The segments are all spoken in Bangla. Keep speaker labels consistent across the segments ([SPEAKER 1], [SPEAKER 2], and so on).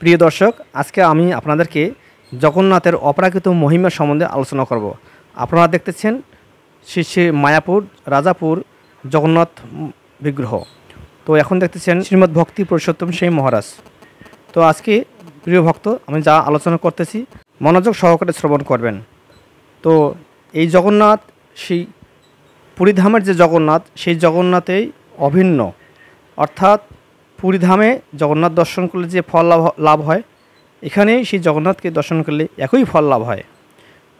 [SPEAKER 1] প্রিয় দর্শক, আজকে আমি আপনাদেরকে জগন্নাথের অপরাকৃত মহিমা সম্বন্ধে আলোচনা করব। আপনারা দেখতেছেন শ্রী মায়াপুর রাজাপুর জগন্নাথ বিগ্রহ। তো এখন দেখতেছেন শ্রীমদ্ ভক্তি পুরুষোত্তম সেই মহারাজ। তো আজকে প্রিয় ভক্ত, আমি যা আলোচনা করতেছি মনোযোগ সহকারে শ্রবণ করবেন। তো এই জগন্নাথ সেই পুরীধামের যে জগন্নাথ, সেই জগন্নাথেই অভিন্ন, অর্থাৎ পুরীধামে জগন্নাথ দর্শন করলে যে ফল লাভ হয়, এখানেই সেই জগন্নাথকে দর্শন করলে একই ফল লাভ হয়।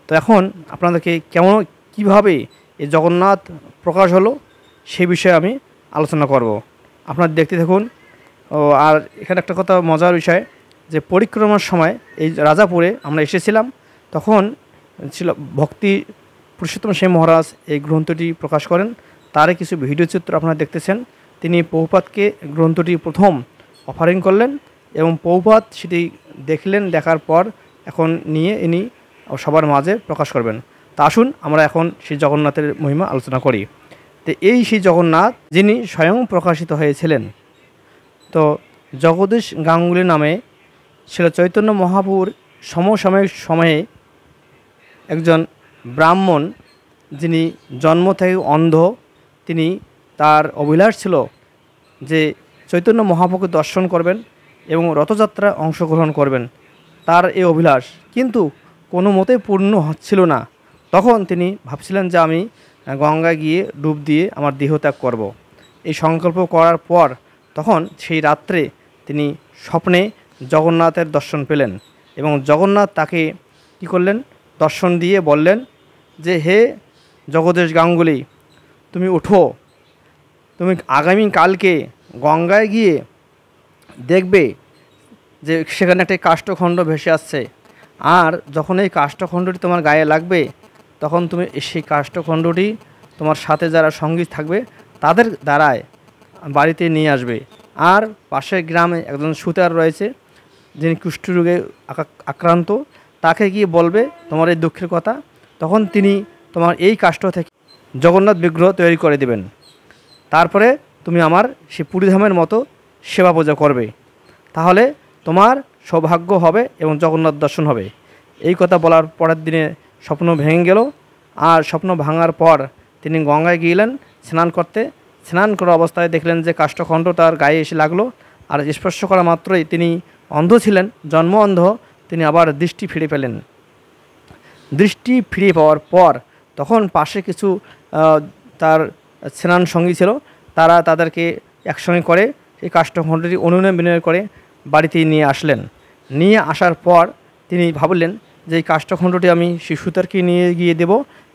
[SPEAKER 1] তো এখন আপনাদেরকে কীভাবে এই জগন্নাথ প্রকাশ হলো সেই বিষয়ে আমি আলোচনা করব। আপনারা দেখতে থাকুন। আর এখানে একটা কথা মজার বিষয়, যে পরিক্রমার সময় এই রাজাপুরে আমরা এসেছিলাম, তখন ছিল ভক্তি পুরুষোত্তম সেই মহারাজ এই গ্রন্থটি প্রকাশ করেন। তারই কিছু ভিডিও চিত্র আপনারা দেখতেছেন। তিনি প্রভুপাদকে গ্রন্থটি প্রথম অফারিং করলেন এবং প্রভুপাদ সেটি দেখলেন। দেখার পর এখন নিয়ে ইনি সবার মাঝে প্রকাশ করবেন। তা আসুন আমরা এখন সেই জগন্নাথের মহিমা আলোচনা করি। তো এই সেই জগন্নাথ যিনি স্বয়ং প্রকাশিত হয়েছিলেন। তো জগদীশ গাঙ্গুলি নামে ছিল চৈতন্য মহাপুর সমসাময়িক সময়ে একজন ব্রাহ্মণ, যিনি জন্ম থেকে অন্ধ। তিনি তার অভিলাষ ছিল যে চৈতন্য মহাপ্রভুকে দর্শন করবেন এবং রথযাত্রায় অংশগ্রহণ করবেন, তার এই অভিলাষ কিন্তু কোনো মতে পূর্ণ হচ্ছিল না। তখন তিনি ভাবছিলেন যে আমি গঙ্গায় গিয়ে ডুব দিয়ে আমার দেহত্যাগ করব। এই সংকল্প করার পর তখন সেই রাত্রে তিনি স্বপ্নে জগন্নাথের দর্শন পেলেন এবং জগন্নাথ তাকে কী করলেন, দর্শন দিয়ে বললেন যে হে জগদীশ গাঙ্গুলি, তুমি ওঠো, তুমি আগামীকালকে গঙ্গায় গিয়ে দেখবে যে সেখানে একটা কাষ্ঠখণ্ড ভেসে আসছে। আর যখন এই কাষ্ঠখণ্ডটি তোমার গায়ে লাগবে, তখন তুমি সেই কাষ্ঠখণ্ডটি তোমার সাথে যারা সঙ্গী থাকবে তাদের দ্বারায় বাড়িতে নিয়ে আসবে। আর পাশের গ্রামে একজন সুতার রয়েছে, যিনি কুষ্ঠরোগে আক্রান্ত, তাকে গিয়ে বলবে তোমার এই দুঃখের কথা। তখন তিনি তোমার এই কাষ্ঠ থেকে জগন্নাথ বিগ্রহ তৈরি করে দেবেন। তারপরে তুমি আমার সেই পুরীধামের মতো সেবা পূজা করবে, তাহলে তোমার সৌভাগ্য হবে এবং জগন্নাথ দর্শন হবে। এই কথা বলার পরের দিনে স্বপ্ন ভেঙে গেল। আর স্বপ্ন ভাঙার পর তিনি গঙ্গায় গিয়েলেন স্নান করতে। স্নান করা অবস্থায় দেখলেন যে কাষ্ঠখণ্ড তার গায়ে এসে লাগলো। আর স্পর্শ করা মাত্রই, তিনি অন্ধ ছিলেন, জন্ম অন্ধ, তিনি আবার দৃষ্টি ফিরে পেলেন। দৃষ্টি ফিরে পাওয়ার পর তখন পাশে কিছু তার স্নান সঙ্গী ছিল, তারা তাদেরকে একসঙ্গে করে এই কাষ্ঠখণ্ডটি অনুনয় বিনয় করে বাড়িতে নিয়ে আসলেন। নিয়ে আসার পর তিনি ভাবলেন যে এই কাষ্ঠখণ্ডটি আমি শিশুতারকে নিয়ে গিয়ে দেব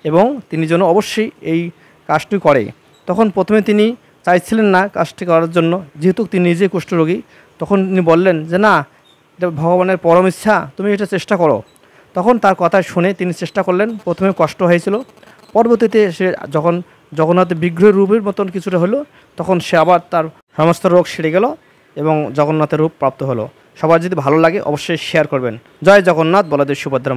[SPEAKER 1] এবং তিনি যেন অবশ্যই এই কাজটি করে। তখন প্রথমে তিনি চাইছিলেন না কাজটি করার জন্য, যেহেতু তিনি নিজে কুষ্ঠরোগী। তখন তিনি বললেন যে না, এটা ভগবানের পরম ইচ্ছা, তুমি এটা চেষ্টা করো। তখন তার কথা শুনে তিনি চেষ্টা করলেন। প্রথমে কষ্ট হয়েছিল, পরবর্তীতে সে যখন জগন্নাথের বিগ্রহ রূপের মতন কিছুটা হলো, তখন সে আবার তার সমস্ত রোগ সেরে গেল এবং জগন্নাথের রূপ প্রাপ্ত হলো। সবার যদি ভালো লাগে অবশ্যই শেয়ার করবেন। জয় জগন্নাথ, বলদেব সুভদ্রা।